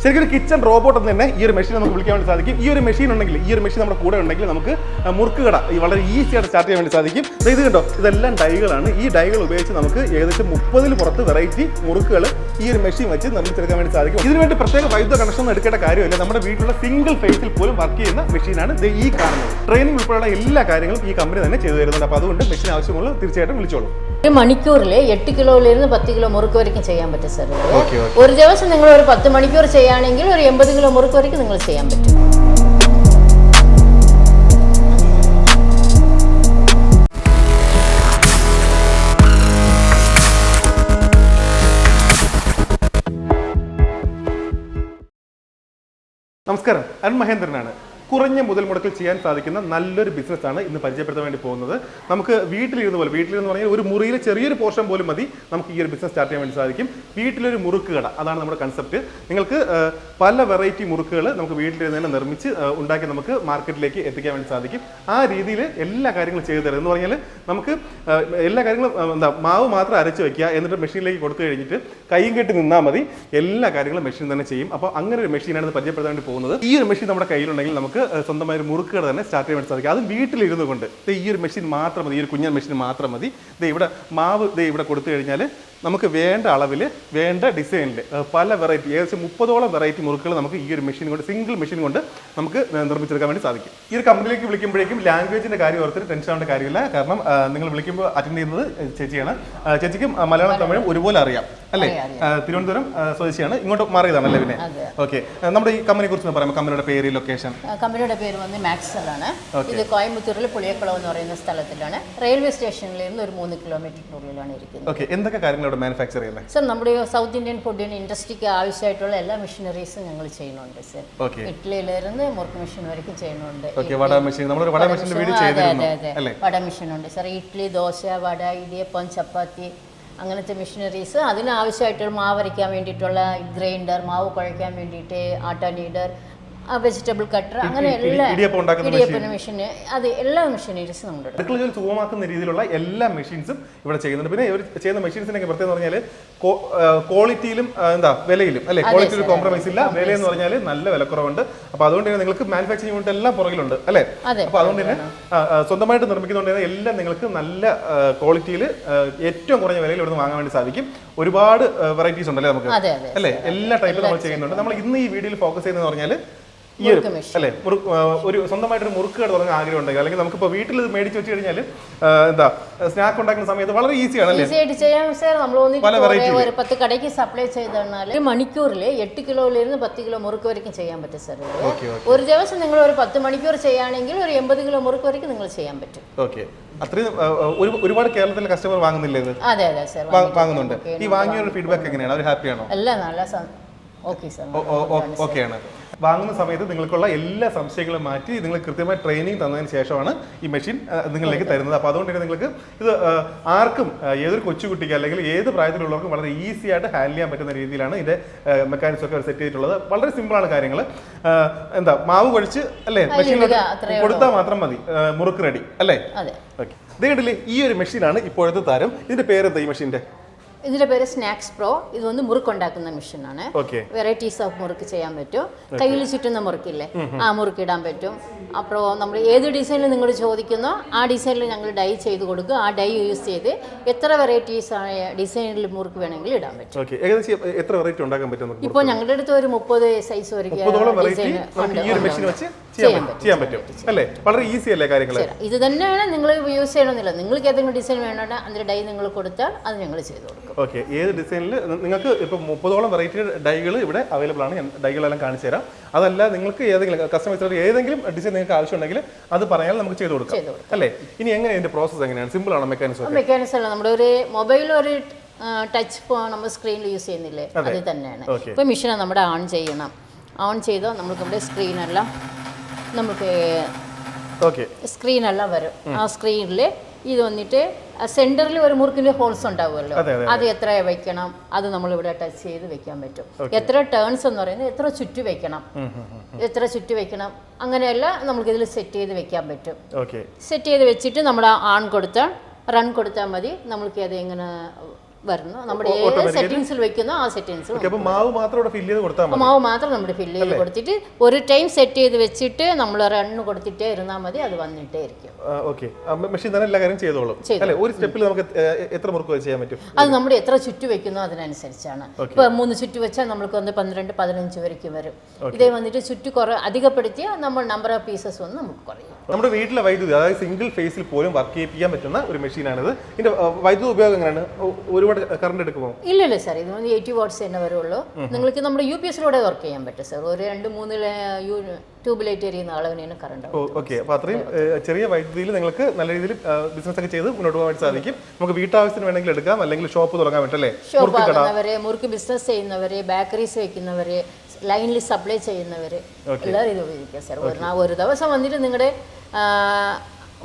ശരിക്കും ഒരു kitchen robot എന്ന് തന്നെ ഈ ഒരു മെഷീൻ നമുക്ക് വിളിക്കാൻ വേണ്ടി സാധിക്കും. ഈ ഒരു മെഷീൻ ഉണ്ടെങ്കിൽ, ഈ ഒരു മെഷീൻ നമ്മുടെ കൂടെ ഉണ്ടെങ്കിൽ നമുക്ക് മുറുക്ക് കട വളരെ ഈസി ആയിട്ട് സ്റ്റാർട്ട് ചെയ്യാൻ വേണ്ടി സാധിക്കും. ഇത് കണ്ടോ, ഇതെല്ലാം ഡൈകളാണ്. ഈ ഡൈകൾ ഉപയോഗിച്ച് നമുക്ക് ഏകദേശം 30 പുറത്ത് വെറൈറ്റി മുറുക്കുകൾ ഈ ഒരു മെഷീൻ വെച്ച് നിർമ്മിച്ചെടുക്കാൻ വേണ്ടി സാധിക്കും. ഇതിനുവേണ്ടി പ്രത്യേക വൈദ്യുത കണക്ഷൻ ഒന്നും എടുക്കേണ്ട കാര്യമില്ല. നമ്മുടെ വീട്ടിലുള്ള സിംഗിൾ ഫേസിൽ പോലും വർക്ക് ചെയ്യുന്ന മെഷീനാണ് ഈ കാണുന്നത്. ട്രെയിനിങ് ഉൾപ്പെടെയുള്ള എല്ലാ കാര്യങ്ങളും ഈ കമ്പനി തന്നെ ചെയ്തു തരുന്നുണ്ട്. അപ്പോൾ അതുകൊണ്ട് മെഷീൻ ആവശ്യമുള്ള തീർച്ചയായിട്ടും വിളിച്ചോളൂ. ഒരു മണിക്കൂറിൽ 8 കിലോയിലിരുന്ന് 10 കിലോ മുറുക്ക് വരയ്ക്കും ചെയ്യാൻ പറ്റും സാർ. ഒരു ദിവസം നിങ്ങൾ ഒരു 10 മണിക്കൂർ ചെയ്യുകയാണെങ്കിൽ ഒരു 80 കിലോ മുറുക്ക് വരയ്ക്കും നിങ്ങൾ ചെയ്യാൻ പറ്റും. നമസ്കാരം, അരുൺ മഹേന്ദ്രനാണ്. കുറഞ്ഞ മുതൽ മുടക്കിൽ ചെയ്യാൻ സാധിക്കുന്ന നല്ലൊരു ബിസിനസ്സാണ് ഇന്ന് പരിചയപ്പെടുത്താൻ വേണ്ടി പോകുന്നത്. നമുക്ക് വീട്ടിലിരുന്ന് പറഞ്ഞാൽ ഒരു മുറിയിലെ ചെറിയൊരു പോർഷൻ പോലും മതി നമുക്ക് ഈ ഒരു ബിസിനസ് സ്റ്റാർട്ട് ചെയ്യാൻ വേണ്ടി സാധിക്കും. വീട്ടിലൊരു മുറുക്ക് കട, അതാണ് നമ്മുടെ കൺസെപ്റ്റ്. നിങ്ങൾക്ക് പല വെറൈറ്റി മുറുക്കുകൾ നമുക്ക് വീട്ടിലിരുന്ന് തന്നെ നിർമ്മിച്ച് ഉണ്ടാക്കി നമുക്ക് മാർക്കറ്റിലേക്ക് എത്തിക്കാൻ വേണ്ടി സാധിക്കും. ആ രീതിയിൽ എല്ലാ കാര്യങ്ങളും ചെയ്തു തരും എന്ന് പറഞ്ഞാൽ നമുക്ക് എല്ലാ കാര്യങ്ങളും മാവ് മാത്രം അരച്ച് വയ്ക്കുക, എന്നിട്ട് മെഷീനിലേക്ക് കൊടുത്തു കഴിഞ്ഞിട്ട് കൈയും കെട്ടി നിന്നാൽ മതി. എല്ലാ കാര്യങ്ങളും മെഷീൻ തന്നെ ചെയ്യും. അപ്പോൾ അങ്ങനെ ഒരു മെഷീനാണ് പരിചയപ്പെടുത്താൻ വേണ്ടി പോകുന്നത്. ഈ ഒരു മെഷീൻ നമ്മുടെ കയ്യിലുണ്ടെങ്കിൽ നമുക്ക് സ്വന്തമായ ഒരു മുറുക്കുകൾ തന്നെ സ്റ്റാർട്ട് ചെയ്യാൻ വേണ്ടി സാധിക്കും. അതും വീട്ടിലിരുന്നു കൊണ്ട് ഈ ഒരു മെഷീൻ മാത്രം മതി, ഈ ഒരു കുഞ്ഞൻ മെഷീൻ മാത്രം മതി. ഇവിടെ മാവ് ഇവിടെ കൊടുത്തു കഴിഞ്ഞാൽ നമുക്ക് വേണ്ട അളവിൽ വേണ്ട ഡിസൈനിൽ പല വെറൈറ്റി ഏകദേശം 30ഓളം വെറൈറ്റി മുറുക്കുകൾ നമുക്ക് ഈ ഒരു മെഷീൻ കൊണ്ട്, സിംഗിൾ മെഷീൻ കൊണ്ട് നമുക്ക് നിർമ്മിച്ചെടുക്കാൻ വേണ്ടി സാധിക്കും. ഈ ഒരു കമ്പനിയിലേക്ക് വിളിക്കുമ്പോഴേക്കും ലാംഗ്വേജിന്റെ കാര്യം ഓർത്തിട്ട് ടെൻഷൻ ആവേണ്ട കാര്യമില്ല. കാരണം നിങ്ങൾ വിളിക്കുമ്പോൾ അറ്റൻഡ് ചെയ്യുന്നത് ചേച്ചിയാണ്. ചേച്ചിക്കും മലയാളം തമിഴും ഒരുപോലെ അറിയാം അല്ലേ? തിരുവനന്തപുരം സ്വദേശിയാണ്, ഇങ്ങോട്ട് മാറിയതാണ് അല്ലേ? പിന്നെ ഓക്കെ, നമ്മുടെ ഈ കമ്പനിയെ കുറിച്ച് പറയാം. കമ്പനിയുടെ പേര്, ലൊക്കേഷൻ? കമ്പനിയുടെ പേര് വന്ന് മാക്സൽ ആണ്. ഇത് കോയമ്പത്തൂരിൽ പുളിയക്കുളം എന്ന് പറയുന്ന സ്ഥലത്തിലാണ്. റെയിൽവേ സ്റ്റേഷനിൽ നിന്ന് ഒരു 3 കിലോമീറ്ററിനുള്ളിലാണ് ഇരിക്കുന്നത്. ഓക്കെ, എന്തൊക്കെ കാര്യങ്ങൾ മാനുഫാക്ചർ ചെയ്യുന്നത്? സർ, നമ്മുടെ സൗത്ത് ഇന്ത്യൻ ഫുഡ് ഇൻഡസ്ട്രിക്ക് ആവശ്യമായിട്ടുള്ള എല്ലാ മെഷീനറീസും ഞങ്ങൾ ചെയ്യുന്നുണ്ട് സർ. ഇഡ്ഡലിയിലിരുന്ന് മുറുക്ക് മെഷീൻ വരയ്ക്കും ചെയ്യുന്നുണ്ട്. വട മെഷീൻ ഉണ്ട് സർ. ഇഡ്ഡലി, ദോശ, വട, ഇടിയപ്പം, ചപ്പാത്തി, അങ്ങനത്തെ മെഷീനറീസ്. അതിനാവശ്യമായിട്ടുള്ള മാവ് അരയ്ക്കാൻ വേണ്ടിയിട്ടുള്ള ഗ്രൈൻഡർ, മാവ് കുഴയ്ക്കാൻ വേണ്ടിയിട്ട് ആട്ട നീഡർ, വെജിറ്റബിൾ കട്ടർ, അങ്ങനെ എല്ലാ ഇടിയപ്പ മെഷീൻ, അത് എല്ലാ മെഷീനറീസും ഉണ്ട്. അടുക്കള ജോലി സുഗമമാക്കുന്ന രീതിയിലുള്ള എല്ലാ മെഷീൻസും ഇവിടെ ചെയ്യുന്നുണ്ട്. പിന്നെ ഇവർ ചെയ്യുന്ന മെഷീൻസിനൊക്കെ പ്രത്യേകം പറഞ്ഞാൽ ക്വാളിറ്റിയിലും വിലയിലും അല്ലെ, ക്വാളിറ്റിയിൽ കോംപ്രമൈസ് ഇല്ല. വില എന്ന് പറഞ്ഞാൽ നല്ല വിലക്കുറവുണ്ട്. അപ്പൊ അതുകൊണ്ട് തന്നെ നിങ്ങൾക്ക് മാനുഫാക്ചറിംഗ് യൂണിറ്റ് എല്ലാം പുറകിലുണ്ട് അല്ലെ? അപ്പൊ അതുകൊണ്ട് തന്നെ സ്വന്തമായിട്ട് നിർമ്മിക്കുന്നതുകൊണ്ട് തന്നെ എല്ലാം നിങ്ങൾക്ക് നല്ല ക്വാളിറ്റിയിൽ ഏറ്റവും കുറഞ്ഞ വിലയിൽ ഇവിടെ നിന്ന് വാങ്ങാൻ വേണ്ടി സാധിക്കും. ഒരുപാട് വെറൈറ്റീസ് ഉണ്ടല്ലേ നമുക്ക് അല്ലെ? എല്ലാ ടൈപ്പിലും നമ്മൾ ചെയ്യുന്നുണ്ട്. നമ്മൾ ഇന്ന് ഈ വീഡിയോയിൽ ഫോക്കസ് ചെയ്യുന്നത് പറഞ്ഞാൽ ഈ അല്ലെ, ഒരു സ്വന്തമായിട്ടൊരു മുറുക്ക് കട തുടങ്ങാൻ ആഗ്രഹം ഉണ്ടെങ്കിൽ, അല്ലെങ്കിൽ നമുക്കിപ്പോൾ വീട്ടിൽ മേടിച്ച് വെച്ച് കഴിഞ്ഞാൽ സ്നാക്ക് ഉണ്ടാക്കുന്ന സമയത്ത് വളരെ ഈസിയാണ് അല്ലേ? ഈസിയായിട്ട് ചെയ്യാം സാർ. നമ്മൾ ഒരു 10 കടയ്ക്ക് സപ്ലൈ ചെയ്ത് തന്നാൽ ഒരു മണിക്കൂറിൽ 8 കിലോയിലിരുന്ന് 10 കിലോ മുറുക്ക് വരയ്ക്കും ചെയ്യാൻ പറ്റും സാർ. ഒരു ദിവസം നിങ്ങൾ ഒരു 10 മണിക്കൂർ ചെയ്യുകയാണെങ്കിൽ ഒരു 80 കിലോ മുറുക്ക് വരയ്ക്കും നിങ്ങൾ ചെയ്യാൻ പറ്റും. ഓക്കെ, അത്രയും ഒരുപാട് കേരളത്തിലെ കസ്റ്റമർ വാങ്ങുന്നില്ലേ ഇത്? അതെ അതെ സാർ, വാങ്ങുന്നുണ്ട്. ഈ വാങ്ങിയ ഫീഡ്ബാക്ക് എങ്ങനെയാണ്? അവർ ഹാപ്പിയാണോ? എല്ലാം നല്ല ഓക്കെയാണ്. വാങ്ങുന്ന സമയത്ത് നിങ്ങൾക്കുള്ള എല്ലാ സംശയങ്ങളും മാറ്റി നിങ്ങൾ കൃത്യമായി ട്രെയിനിങ് തന്നതിന് ശേഷമാണ് ഈ മെഷീൻ നിങ്ങളിലേക്ക് തരുന്നത്. അപ്പോൾ അതുകൊണ്ട് തന്നെ നിങ്ങൾക്ക് ഇത് ആർക്കും, ഏതൊരു കൊച്ചുകുട്ടിക്ക് അല്ലെങ്കിൽ ഏത് പ്രായത്തിലുള്ളവർക്കും വളരെ ഈസി ആയിട്ട് ഹാൻഡിൽ ചെയ്യാൻ പറ്റുന്ന രീതിയിലാണ് ഇതിന്റെ മെക്കാനിക്സ് ഒക്കെ സെറ്റ് ചെയ്തിട്ടുള്ളത്. വളരെ സിമ്പിളാണ് കാര്യങ്ങൾ. മാവ് കുഴച്ച് അല്ലേ മെഷീനിൽ കൊടുത്താൽ മാത്രം മതി, മുറുക്ക് റെഡി അല്ലേ? ഓക്കെ, ഇത് കണ്ടില്ലേ, ഈ ഒരു മെഷീനാണ് ഇപ്പോഴത്തെ താരം. ഇതിന്റെ പേരെന്താ ഈ മെഷീന്റെ? ഇതിന്റെ പേര് സ്നാക്സ് പ്രോ. ഇത് വന്ന് മുറുക്കുണ്ടാക്കുന്ന മെഷീനാണ്. വെറൈറ്റീസ് ഓഫ് മുറുക്ക് ചെയ്യാൻ പറ്റും. കയ്യിൽ ചുറ്റുന്ന മുറുക്കില്ലേ, ആ മുറുക്ക് ഇടാൻ പറ്റും. അപ്പോൾ നമ്മൾ ഏത് ഡിസൈനിൽ നിങ്ങൾ ചോദിക്കുന്നോ ആ ഡിസൈനിൽ ഞങ്ങൾ ഡൈ ചെയ്ത് കൊടുക്കും. ആ ഡൈ യൂസ് ചെയ്ത് എത്ര വെറൈറ്റീസ് ആയ ഡിസൈനിൽ മുറുക്ക് വേണമെങ്കിൽ ഇടാൻ പറ്റും. ഇപ്പോൾ ഞങ്ങളുടെ അടുത്ത് ഒരു 30 സൈസ് വരെ ചെയ്യാൻ പറ്റും അല്ലേ? വളരെ ഈസി അല്ലേ കാര്യങ്ങൾ? ഇത് തന്നെയാണ് നിങ്ങൾ യൂസ് ചെയ്യണമെന്നില്ല. നിങ്ങൾക്ക് ഏതെങ്കിലും ഡിസൈൻ വേണമെങ്കിൽ അതിന്റെ ഡൈ നിങ്ങൾ കൊടുത്താൽ അത് ഞങ്ങൾ ചെയ്ത് കൊടുക്കും. ഓക്കെ, ഏത് ഡിസൈനിൽ നിങ്ങൾക്ക് ഇപ്പോൾ 30ഓളം വെറൈറ്റി ഡൈകൾ ഇവിടെ അവൈലബിൾ ആണ്. ഞാൻ ഡൈകളെല്ലാം കാണിച്ചു തരാം. അതല്ല, നിങ്ങൾക്ക് ഏതെങ്കിലും കസ്റ്റമൈസ് ഏതെങ്കിലും ഡിസൈൻ നിങ്ങൾക്ക് ആവശ്യമുണ്ടെങ്കിൽ അത് പറഞ്ഞാൽ നമുക്ക് ചെയ്ത് കൊടുക്കാം അല്ലേ? ഇനി എങ്ങനെ ഇതിന്റെ പ്രോസസ് എങ്ങനെയാണ്? സിമ്പിൾ ആണോ മെക്കാനിസം? മെക്കാനിസം അല്ല, നമ്മുടെ ഒരു മൊബൈൽ ഒരു ടച്ച് നമ്മൾ സ്ക്രീനിൽ യൂസ് ചെയ്യുന്നില്ലേ, അത് തന്നെയാണ്. ഇപ്പോൾ മെഷീനെ നമ്മുടെ ഓൺ ചെയ്യണം. ഓൺ ചെയ്തോ നമുക്ക് നമ്മുടെ സ്ക്രീനെല്ലാം നമുക്ക് സ്ക്രീനെല്ലാം വരും. ആ സ്ക്രീനിൽ ഇത് വന്നിട്ട് സെന്ററിൽ ഒരു മുറുക്കിന്റെ ഹോൾസ് ഉണ്ടാവുമല്ലോ, അത് എത്ര വെക്കണം അത് നമ്മൾ ഇവിടെ ടച്ച് ചെയ്ത് വെക്കാൻ പറ്റും. എത്ര ടേൺസ് എന്ന് പറയുന്നത് എത്ര ചുറ്റി വെക്കണം അങ്ങനെയല്ല നമുക്ക് ഇതിൽ സെറ്റ് ചെയ്ത് വെക്കാൻ പറ്റും. സെറ്റ് ചെയ്ത് വെച്ചിട്ട് നമ്മൾ റൺ കൊടുത്താൽ മതി. നമ്മൾക്ക് അത് എങ്ങനെ വരുന്നു. നമ്മുടെ ഏത് സെറ്റിംഗ്സിൽ വെക്കുന്നോ ആ സെറ്റിംഗ്സിൽ. അപ്പോൾ മാവ് മാത്രം ഇവിടെ ഫില്ല് ചെയ്ത് കൊടുത്താൽ മതി. മാവ് മാത്രം നമ്മൾ ഫില്ല് ചെയ്ത് കൊടുത്തിട്ട് ഒരു ടൈം സെറ്റ് ചെയ്ത് വെച്ചിട്ട് നമ്മൾ റണ്ണ് കൊടുത്തിട്ടേ ഇരുന്നാൽ മതി, അത് വന്നിട്ടേ ഇരിക്കും. ഓക്കെ, മെഷീൻ തന്നെ എല്ലാ കാര്യം ചെയ്തോളും അല്ലേ? ഒരു സ്റ്റെപ്പിൽ നമുക്ക് എത്ര മുറുക്ക് ചെയ്യാൻ പറ്റും? അത് നമ്മൾ എത്ര ചുറ്റു വെക്കുന്നോ അതിനനുസരിച്ചാണ്. ഇപ്പോൾ 3 ചുറ്റു വെച്ചാൽ നമുക്ക് വന്ന് 12-15 വരയ്ക്കും വരും. ഇതേ വന്നിട്ട് ചുറ്റു അധികപ്പെടുത്തിയാൽ നമ്മൾ നമ്പർ ഓഫ് പീസസ് വന്ന് നമുക്ക് കുറയും. നമ്മുടെ വീട്ടിലെ വൈദ്യുതി, അതായത് സിംഗിൾ ഫേസിൽ പോലും വർക്ക് ചെയ്യിപ്പിക്കാൻ പറ്റുന്ന ഒരു മെഷീനാണിത്. ഇതിന്റെ വൈദ്യുതി ഉപയോഗം എങ്ങനെയാണ്? ഒരുപാട് കറണ്ട് എടുക്കുമോ? ഇല്ലല്ലോ സാർ, ഇത് 80 വാട്ട്സ് തന്നെ വരുള്ളൂ. നിങ്ങൾക്ക് നമ്മുടെ UPS-ലൂടെ വർക്ക് ചെയ്യാൻ പറ്റും സാർ. ഒരു 2-3 ട്യൂബ് ലൈറ്റ് എറിയുന്ന അളവിനാണ് കറണ്ട്. ഓക്കെ, അപ്പോൾ അത്രയും ചെറിയ വൈദ്യുതിയിൽ നിങ്ങൾക്ക് നല്ല രീതിയിൽ ബിസിനസ് ഒക്കെ ചെയ്ത് മുന്നോട്ട് പോകാൻ സാധിക്കും. നമുക്ക് വീട്ടാവശ്യത്തിന് വേണമെങ്കിൽ എടുക്കാം, അല്ലെങ്കിൽ ഷോപ്പ് തുടങ്ങാൻ പറ്റല്ലേ? ഷോപ്പ് ആകുന്നവരെ, മുറുക്ക് ബിസിനസ് ചെയ്യുന്നവരെ, ബേക്കറീസ് വെക്കുന്നവരെ, ലൈനിൽ സപ്ലൈ ചെയ്യുന്നവരെ എല്ലാവരും ഇത് ഉപയോഗിക്കാം സാർ. ഒരു ദിവസം വന്നിട്ട് നിങ്ങളുടെ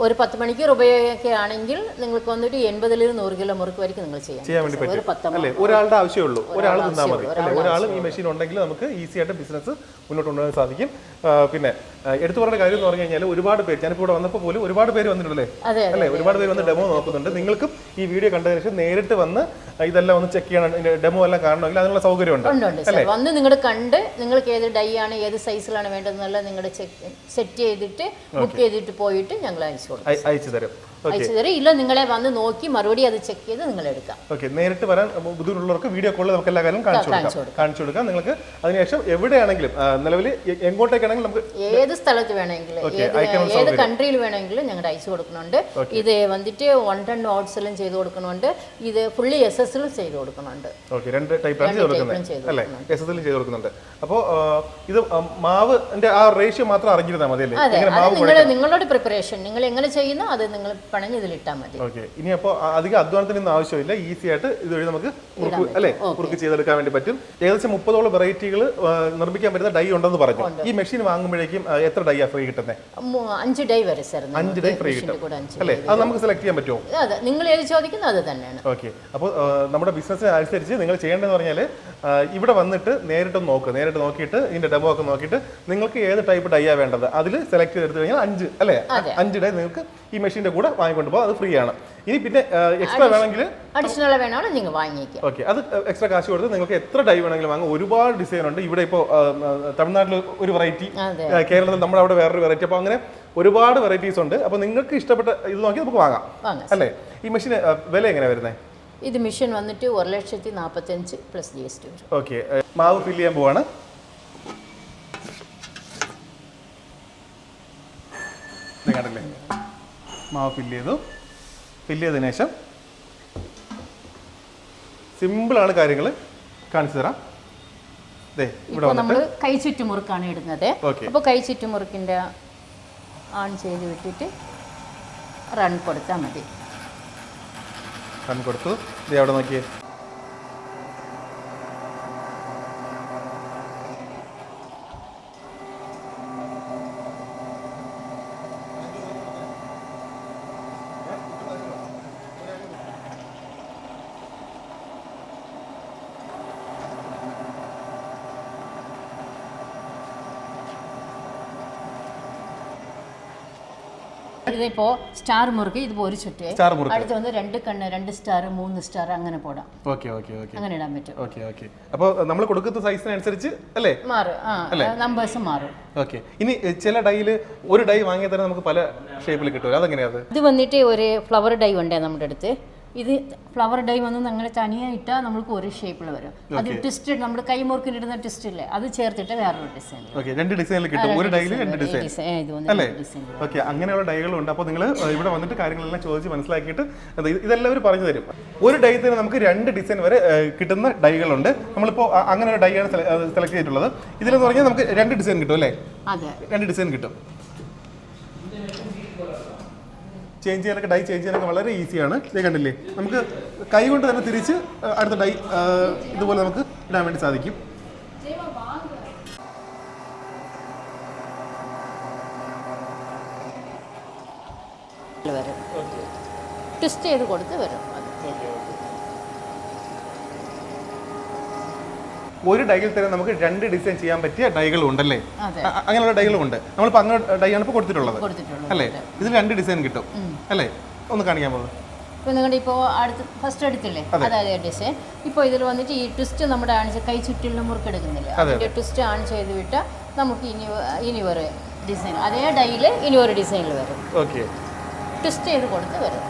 ഒരു 10 മണിക്കൂർ ഉപയോഗിക്കുക ആണെങ്കിൽ നിങ്ങൾക്ക് വന്നിട്ട് 80-100 കിലോ മുറുക്ക് വരെയും നിങ്ങൾ ചെയ്യാൻ വേണ്ടി പറ്റും അല്ലേ? ഒരാളുടെ ആവശ്യമുള്ളൂ, ഒരാൾ നിന്നാൽ മതി. ഒരാളും ഈ മെഷീൻ ഉണ്ടെങ്കിൽ നമുക്ക് ഈസി ആയിട്ട് ബിസിനസ് മുന്നോട്ട് കൊണ്ടുപോകാൻ സാധിക്കും. പിന്നെ എടുത്തു പറഞ്ഞ കാര്യം എന്ന് പറഞ്ഞു കഴിഞ്ഞാൽ ഒരുപാട് പേര്, ഞാനിപ്പോൾ ഇവിടെ വന്നപ്പോൾ പോലും ഒരുപാട് പേര് വന്നിട്ടുണ്ടല്ലേ അല്ലേ? ഒരുപാട് പേര് വന്ന് ഡെമോ നോക്കുന്നുണ്ട്. നിങ്ങൾക്കും ഈ വീഡിയോ കണ്ടതിന് ശേഷം നേരിട്ട് വന്ന് ഇതെല്ലാം ഒന്ന് ചെക്ക് ചെയ്യണം, ഡെമോ എല്ലാം കാണണമെങ്കിൽ അതിനുള്ള സൗകര്യമുണ്ട് അല്ലേ? വന്ന് നിങ്ങൾ കണ്ട് നിങ്ങൾക്ക് ഏത് ഡൈ ആണ്, ഏത് സൈസിലാണ് വേണ്ടതെന്നുള്ള നിങ്ങളുടെ സെറ്റ് ചെയ്തിട്ട് ബുക്ക് ചെയ്തിട്ട് പോയിട്ട് ഞങ്ങൾ അയച്ചു തരും. ഇല്ല നിങ്ങളെ വന്ന് നോക്കി മറുപടി അത് ചെക്ക് ചെയ്ത് നിങ്ങൾ എടുക്കാം. ഓക്കെ, നേരിട്ട് വരാൻ ബുദ്ധിമുട്ടുള്ളവർക്ക് വീഡിയോ കോളിൽ നമുക്ക് എല്ലാ കാര്യം കാണിച്ചു കൊടുക്കാം. നിങ്ങൾക്ക് അതിനുശേഷം എവിടെയാണെങ്കിലും നിലവിൽ എങ്ങോട്ടേക്കാണെങ്കിലും നമുക്ക് ഏത് സ്ഥലത്ത് വേണമെങ്കിലും ഏത് കൺട്രിയിൽ വേണമെങ്കിലും ഞങ്ങൾ അയച്ചു കൊടുക്കുന്നുണ്ട്. ഇത് വന്നിട്ട് 1 ടൺ ഓട്സിലും ചെയ്ത് കൊടുക്കുന്നുണ്ട്. ഇത് ഫുള്ളി SS-ലും ചെയ്ത് കൊടുക്കുന്നുണ്ട്. രണ്ട് ടൈപ്പിലാണ് ചെയ്ത് കൊടുക്കുന്നുണ്ട്. അപ്പോൾ ഇത് മാവിന്റെ ആ റേഷ്യോ മാത്രം അറിഞ്ഞിരുന്നാൽ മതി അല്ലേ? നിങ്ങളുടെ പ്രിപ്പറേഷൻ നിങ്ങൾ എങ്ങനെ ചെയ്യുന്നോ അത് നിങ്ങൾ പണഞ്ഞ് ഇതിലിട്ടാൽ മതി. ഓക്കെ, ഇനി അപ്പോൾ അധികം അധ്വാനത്തിനൊന്നും ആവശ്യമില്ല. ഈസി ആയിട്ട് ഇതുവഴി നമുക്ക് മുറുക്ക് ചെയ്തെടുക്കാൻ വേണ്ടി പറ്റും. ഏകദേശം 30ഓളം വെറൈറ്റികൾ നിർമ്മിക്കാൻ പറ്റുന്ന ഡൈ ഉണ്ടെന്ന് പറഞ്ഞു. ഈ മെഷീൻ വാങ്ങുമ്പോഴേക്കും എത്ര ഡൈ ഫ്രീ കിട്ടുന്നത്? 5 ഡൈ വരെ സാർ. 5 ഡൈ ഫ്രീ കിട്ടും അല്ലേ? അത് നമുക്ക് സെലക്ട് ചെയ്യാൻ പറ്റുമോ? അതെ, നിങ്ങൾ ഏത് ചോദിക്കുന്നത് അത് തന്നെയാണ്. ഓക്കെ, അപ്പോൾ നമ്മുടെ ബിസിനസ്സിന് അനുസരിച്ച് നിങ്ങൾ ചെയ്യേണ്ടതെന്ന് പറഞ്ഞാൽ ഇവിടെ വന്നിട്ട് നേരിട്ട് നോക്കിയിട്ട് ഇതിന്റെ ഡെമോ ഒക്കെ നോക്കിയിട്ട് നിങ്ങൾക്ക് ഏത് ടൈപ്പ് ഡൈയാ വേണ്ടത് അതിൽ സെലക്ട് ചെയ്തെടുത്തു കഴിഞ്ഞാൽ 5 അല്ലേ 5 ഡൈ നിങ്ങൾക്ക് ഈ മെഷീന്റെ കൂടെ വാങ്ങിക്കൊണ്ട് പോകാം. അത് ഫ്രീ ആണ്. ഇനി പിന്നെ എക്സ്ട്രാ വേണമെങ്കിൽ അഡീഷണൽ വേണമെങ്കിൽ നിങ്ങൾ വാങ്ങിക്കാം. ഓക്കെ, അത് എക്സ്ട്രാ കാശ് കൊടുത്ത് നിങ്ങൾക്ക് എത്ര ഡൈ വേണമെങ്കിലും വാങ്ങാം. ഒരുപാട് ഡിസൈൻ ഉണ്ട്. ഇവിടെ ഇപ്പോൾ തമിഴ്നാട്ടിൽ ഒരു വെറൈറ്റി, കേരളത്തിൽ നമ്മുടെ അവിടെ വേറൊരു വെറൈറ്റി. അപ്പോൾ അങ്ങനെ ഒരുപാട് വെറൈറ്റീസ് ഉണ്ട്. അപ്പോൾ നിങ്ങൾക്ക് ഇഷ്ടപ്പെട്ട ഇത് നോക്കി നമുക്ക് വാങ്ങാം അല്ലേ? ഈ മെഷീൻ വില എങ്ങനെയാണ് വരുന്നത്? ഇത് മെഷീൻ വന്നിട്ട് 1,45,000 പ്ലസ് GST വരും. ഓക്കെ, മാവ് ഫില്ല് ചെയ്യാൻ പോവാണ്. കണ്ടല്ലേ, മാവ് ഫില്ല് ചെയ്തതിനു ശേഷം സിമ്പിളാണ് കാര്യങ്ങൾ, കാണിച്ചു തരാം. ഇപ്പോൾ നമ്മൾ കൈ ചുറ്റുമുറുക്കാണ് ഇടുന്നത്. അപ്പോൾ കൈ ചുറ്റുമുറുക്കിൻ്റെ ഓൺ ചെയ്ത് വിട്ടിട്ട് റൺ കൊടുത്താൽ മതി. റൺ കൊടുത്തു. അവിടെ നോക്കിയേ, ഇതിപ്പോ സ്റ്റാർ മുറുക്ക് ഇതിപ്പോ ഒരു ചുറ്റേ അടുത്ത് വന്ന് 2 കണ്ണ് 2 സ്റ്റാർ 3 സ്റ്റാർ അങ്ങനെ പോടാം. അങ്ങനെ ഇടാൻ പറ്റും. അപ്പോൾ നമ്മൾ കൊടുക്കുന്ന സൈസിനനുസരിച്ച് അല്ലേ നമ്പേഴ്സ് മാറും. ഓക്കെ, ഇനി ചില ഡൈയിൽ ഒരു ഡൈ വാങ്ങിയാൽ തന്നെ നമുക്ക് പല ഷേപ്പിൽ കിട്ടും. അതെങ്ങനെയാണ്? ഇത് വന്നിട്ട് ഒരു ഫ്ലവർ ഡൈ ഉണ്ടേ നമ്മുടെ അടുത്ത്. ഇത് ഫ്ലവർ ഡൈ വന്ന് അങ്ങനെ തനിയെ ഇട്ടാൽ നമുക്ക് ഒരു ഷേപ്പിൽ വരും. അത് ട്വിസ്റ്റ് നമ്മുടെ കൈമുറുക്കിൽ ഇടുന്ന ട്വിസ്റ്റ് ഇല്ലേ, അത് ചേർത്തിട്ട് വേറൊരു ഡിസൈൻ. ഓക്കെ, 2 ഡിസൈനിൽ കിട്ടും. ഒരു ഡൈയിൽ 2 ഡിസൈൻ അല്ലേ? ഓക്കെ, അങ്ങനെയുള്ള ഡൈകളുണ്ട്. അപ്പോൾ നിങ്ങൾ ഇവിടെ വന്നിട്ട് കാര്യങ്ങളെല്ലാം ചോദിച്ച് മനസ്സിലാക്കിയിട്ട് ഇതെല്ലാം അവർ പറഞ്ഞു തരും. ഒരു ഡൈ തന്നെ നമുക്ക് 2 ഡിസൈൻ വരെ കിട്ടുന്ന ഡൈകളുണ്ട്. നമ്മളിപ്പോൾ അങ്ങനെ ഒരു ഡൈ ആണ് സെലക്ട് ചെയ്തിട്ടുള്ളത്. ഇതിലെന്ന് പറഞ്ഞാൽ നമുക്ക് 2 ഡിസൈൻ കിട്ടും അല്ലേ? 2 ഡിസൈൻ കിട്ടും. ചേഞ്ച് ചെയ്യാനൊക്കെ ഡൈ ചേഞ്ച് ചെയ്യാനൊക്കെ വളരെ ഈസിയാണ്. ഇത് കണ്ടില്ലേ, നമുക്ക് കൈ കൊണ്ട് തന്നെ തിരിച്ച് അടുത്ത ഡൈ ഇതുപോലെ നമുക്ക് ഇടാൻ വേണ്ടി സാധിക്കും. ട്വിസ്റ്റ് ചെയ്ത് കൊടുത്ത് വരും. ഒരു ഡൈയിൽ തന്നെ നമുക്ക് 2 ഡിസൈൻ ചെയ്യാൻ പറ്റിയ ഡൈകളും ഉണ്ടല്ലേ? അങ്ങനെയുള്ള ഡൈകളും ഉണ്ട്. നമ്മളിപ്പോൾ അങ്ങനെ ഡൈ ആണ് ഇപ്പോൾ കൊടുത്തിട്ടുള്ളത് അല്ലേ? ഇതിൽ 2 ഡിസൈൻ കിട്ടും അല്ലേ? ഒന്ന് കാണിക്കാൻ പോകുന്നത് ഇപ്പോൾ നിങ്ങളുടെ ഇപ്പോൾ ഫസ്റ്റ് എടുത്തില്ലേ അതായത് ഡിസൈൻ. ഇപ്പോൾ ഇതിൽ വന്നിട്ട് ഈ ട്വിസ്റ്റ് നമ്മുടെ കൈ ചുറ്റിലും മുറുക്കെടുക്കുന്നില്ല, അതിൻ്റെ ട്വിസ്റ്റ് ആൺ ചെയ്ത് വിട്ടാൽ നമുക്ക് ഇനി ഒരു ഡിസൈൻ അതേ ഡൈയിൽ ഇനി ഒരു ഡിസൈനിൽ വരും. ഓക്കെ, ട്വിസ്റ്റ് ചെയ്ത് കൊടുത്ത് വരും.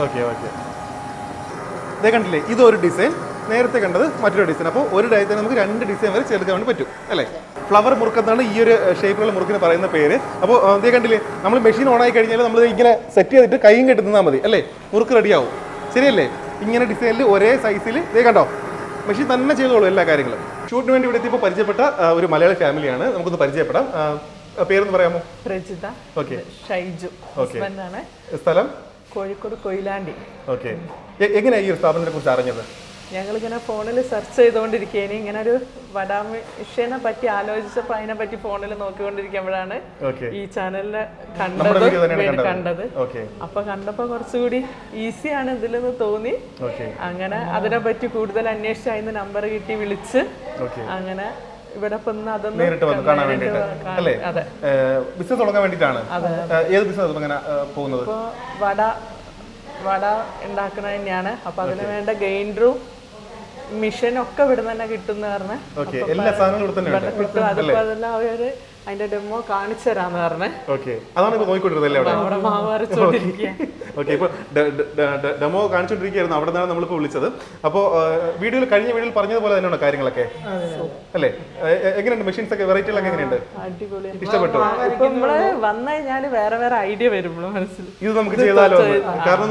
ഓക്കെ ഓക്കെ, ഇതേ കണ്ടില്ലേ, ഇതൊരു ഡിസൈൻ, നേരത്തെ കണ്ടത് മറ്റൊരു ഡിസൈൻ. അപ്പോൾ ഒരു ഡൈ തന്നെ നമുക്ക് 2 ഡിസൈൻ വരെ ചെയ്തെടുക്കാൻ വേണ്ടി പറ്റും അല്ലേ. ഫ്ലവർ മുറുക്കെന്നാണ് ഈ ഒരു ഷേപ്പിലുള്ള മുറുക്കിന് പറയുന്ന പേര്. അപ്പോൾ ഇതേ കണ്ടില്ലേ, നമ്മൾ മെഷീൻ ഓൺ ആയി കഴിഞ്ഞാൽ നമ്മൾ ഇങ്ങനെ സെറ്റ് ചെയ്തിട്ട് കൈയും കെട്ടി നിന്നാൽ മതി അല്ലേ, മുറുക്ക് റെഡിയാവും. ശരിയല്ലേ? ഇങ്ങനെ ഡിസൈനിൽ ഒരേ സൈസിൽ ഇതേ കണ്ടോ, മെഷീൻ തന്നെ ചെയ്തോളൂ എല്ലാ കാര്യങ്ങളും. ഷൂട്ടിന് വേണ്ടി ഇവിടെ എത്തിയപ്പോൾ പരിചയപ്പെട്ട ഒരു മലയാളി ഫാമിലിയാണ്, നമുക്കൊന്ന് പരിചയപ്പെടാം. പേരൊന്ന് പറയാമോ? പ്രജിത. ഓക്കെ. ഷൈജു. ഹസ്ബൻഡാണ്. സ്ഥലം? കോഴിക്കോട് കൊയിലാണ്ടി. ഓക്കെ. എങ്ങനെയാണ് ഈ ഒരു സ്ഥാപനത്തെ കുറിച്ച് അറിഞ്ഞത്? ഞങ്ങളിങ്ങനെ ഫോണിൽ സെർച്ച് ചെയ്തുകൊണ്ടിരിക്കുകയാണ്, ഇങ്ങനെ ഒരു വട മിഷനെ പറ്റി ആലോചിച്ചപ്പോൾ അതിനെ പറ്റി ഫോണിൽ നോക്കിക്കൊണ്ടിരിക്കുമ്പോഴാണ് ഈ ചാനലില് കണ്ടത്. അപ്പൊ കണ്ടപ്പോ കുറച്ചുകൂടി ഈസിയാണ് ഇതിലെന്ന് തോന്നി. അങ്ങനെ അതിനെ പറ്റി കൂടുതൽ അന്വേഷിച്ച് അതിന് നമ്പർ കിട്ടി, വിളിച്ച് അങ്ങനെ ഇവിടെ നേരിട്ട് വന്ന് കാണാൻ വേണ്ടിട്ട് അല്ലേ? ബിസിനസ് തുടങ്ങാൻ വേണ്ടിട്ടാണ്. ഏത് ബിസിനസ് അങ്ങനെ പോകുന്നത്? ഇപ്പൊ വട ഉണ്ടാക്കുന്നത് തന്നെയാണ്. അപ്പൊ അതിന് വേണ്ട ഗ്രൈൻഡറും മിഷൻ ഒക്കെ ഇവിടെ തന്നെ കിട്ടുന്ന പറഞ്ഞ എല്ലാ സാധനങ്ങളും കിട്ടും. അതിപ്പോ അതെല്ലാം അവര് അതിന്റെ ഡെമോ കാണിച്ചു തരാന്ന് പറഞ്ഞേ. അവിടെ മാവ് അരച്ചോണ്ടിരിക്കുക. ഡെമോ കാണിച്ചോണ്ടിരിക്കുകയായിരുന്നു, അവിടെ നിന്നാണ് നമ്മളിപ്പോ വിളിച്ചത്. അപ്പോ കഴിഞ്ഞ വീഡിയോയിൽ പറഞ്ഞതുപോലെ തന്നെയാണ് കാര്യങ്ങളൊക്കെ അല്ലേ? എങ്ങനെയുണ്ട് മെഷീൻസ് ഒക്കെ, വെറൈറ്റികളൊക്കെ എങ്ങനെയുണ്ട്? അടിപൊളിയാണ്, ഇഷ്ടപ്പെട്ടു. ഇപ്പൊ നമ്മള് വന്നു കഴിഞ്ഞാല് വേറെ വേറെ ഐഡിയ വരുമ്പോൾ മനസ്സിൽ ഇത് നമുക്ക് ചെയ്താലോ. കാരണം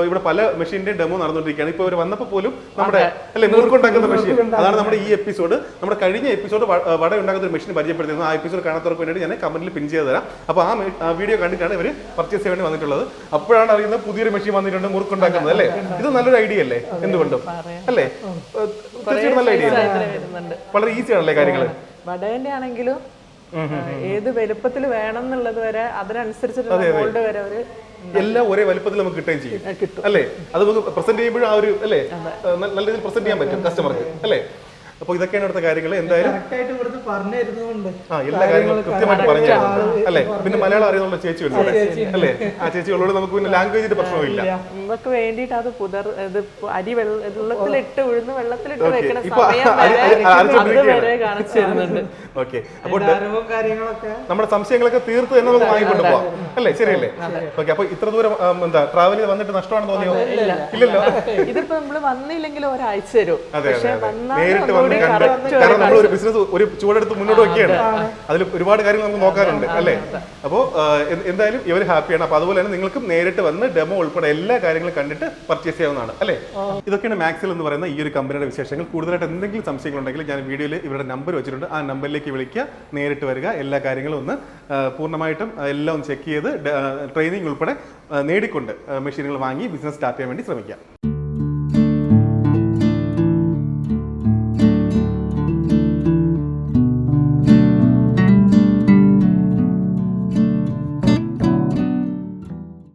ഇവിടെ പല മെഷീന്റെയും ഡെമോ നടന്നുകൊണ്ടിരിക്കുകയാണ്. ഇപ്പൊ ഇവർ വന്നപ്പോ പോലും നമ്മുടെ അല്ലെ മുറുക്കുണ്ടാക്കുന്ന മെഷീൻ, അതാണ് നമ്മുടെ ഈ എപ്പിസോഡ്. നമ്മുടെ കഴിഞ്ഞ എപ്പിസോഡ് വട ഉണ്ടാക്കുന്ന ഒരു മെഷീൻ പരിചയപ്പെടുത്തുന്നത്. ആ എപ്പിസോഡ് കാണാത്തവർക്ക് വേണ്ടി ഞാൻ കമന്റിൽ പിൻ ചെയ്ത് തരാം. അപ്പോൾ ആ വീഡിയോ കണ്ടിട്ടാണ് ഇവർ പർച്ചേസ് ചെയ്യാൻ വേണ്ടി വന്നിട്ടുള്ളത്. അപ്പോഴാണ് അറിയുന്നത് പുതിയൊരു മെഷീൻ വന്നിട്ടുണ്ട് മുറുക്കുണ്ടാക്കുന്നത് അല്ലേ. ഇത് നല്ലൊരു ഐഡിയ അല്ലേ, എന്തുകൊണ്ടും അല്ലേ? തീർച്ചയായിട്ടും നല്ല ഐഡിയ, വളരെ ഈസി ആണല്ലേ കാര്യങ്ങൾ. വടേന്റെ ആണെങ്കിലും ഏത് വലുപ്പത്തിൽ വേണം എന്നുള്ളത് വരെ അതിനനുസരിച്ചിട്ടുള്ള മോൾഡ് വരെ അവര് എല്ലാം ഒരേ വലുപ്പത്തിൽ നമുക്ക് കിട്ടുകയും ചെയ്യും അല്ലേ. അത് നമുക്ക് പ്രസന്റ് ചെയ്യുമ്പോഴും ആ ഒരു അല്ലേ നല്ല രീതിയിൽ പ്രസന്റ് ചെയ്യാൻ പറ്റും കസ്റ്റമർക്ക് അല്ലേ. അപ്പോൾ ഇതൊക്കെയാണ് ഇവിടുത്തെ കാര്യങ്ങൾ. എന്തായാലും എല്ലാ കാര്യങ്ങളും കൃത്യമായിട്ട് പറഞ്ഞു അല്ലേ. പിന്നെ മലയാളം അറിയുന്ന ചേച്ചി ഉണ്ട് അല്ലേ, ആ ചേച്ചികളോട് നമുക്ക് പിന്നെ ലാംഗ്വേജിന്റെ പ്രശ്നമില്ല. നമുക്ക് വേണ്ടിട്ട് അത് അരി വെള്ളത്തിലിട്ട് ഉഴുന്ന് വെള്ളത്തിലിട്ട് വെക്കണ കാണിച്ചു തരുന്നുണ്ട്. ഓക്കെ, അപ്പോൾ നമ്മുടെ സംശയങ്ങളൊക്കെ തീർത്ത് തന്നെ നമുക്ക് വാങ്ങിക്കൊണ്ട് പോവാം അല്ലേ. ശരിയല്ലേ? ഓക്കെ, അപ്പൊ ഇത്ര ദൂരം എന്താ ട്രാവൽ ചെയ്ത് വന്നിട്ട് നഷ്ടമാണെന്ന് തോന്നിയോ? ഇല്ലല്ലോ. ഇതിപ്പോ നമ്മള് വന്നില്ലെങ്കിൽ ഒരാഴ്ച തരും. നേരിട്ട് വന്ന് കണ്ട്, കാരണം നമ്മൾ ഒരു ബിസിനസ് ഒരു ചുവടെടുത്ത് മുന്നോട്ട് വെക്കുകയാണ്, അതിൽ ഒരുപാട് കാര്യങ്ങൾ നമുക്ക് നോക്കാറുണ്ട് അല്ലേ. അപ്പോൾ എന്തായാലും ഇവർ ഹാപ്പിയാണ്. അപ്പൊ അതുപോലെ തന്നെ നിങ്ങൾക്കും നേരിട്ട് വന്ന് ഡെമോ ഉൾപ്പെടെ എല്ലാ കാര്യങ്ങളും കണ്ടിട്ട് പർച്ചേസ് ചെയ്യാവുന്നതാണ് അല്ലേ. ഇതൊക്കെയാണ് മാക്സിൽ എന്ന് പറയുന്ന ഈ ഒരു കമ്പനിയുടെ വിശേഷങ്ങൾ. കൂടുതലായിട്ട് എന്തെങ്കിലും സംശയങ്ങളുണ്ടെങ്കിൽ ഞാൻ വീഡിയോയിൽ ഇവരുടെ നമ്പർ വെച്ചിട്ടുണ്ട്, ആ നമ്പറിലേക്ക് വിളിക്കുക, നേരിട്ട് വരിക, എല്ലാ കാര്യങ്ങളും ഒന്ന് പൂർണ്ണമായിട്ടും എല്ലാം ഒന്ന് ചെക്ക് ചെയ്ത് ട്രെയിനിങ് ഉൾപ്പെടെ നേടിക്കൊണ്ട് മെഷീനുകൾ വാങ്ങി ബിസിനസ് സ്റ്റാർട്ട് ചെയ്യാൻ വേണ്ടി ശ്രമിക്കുക.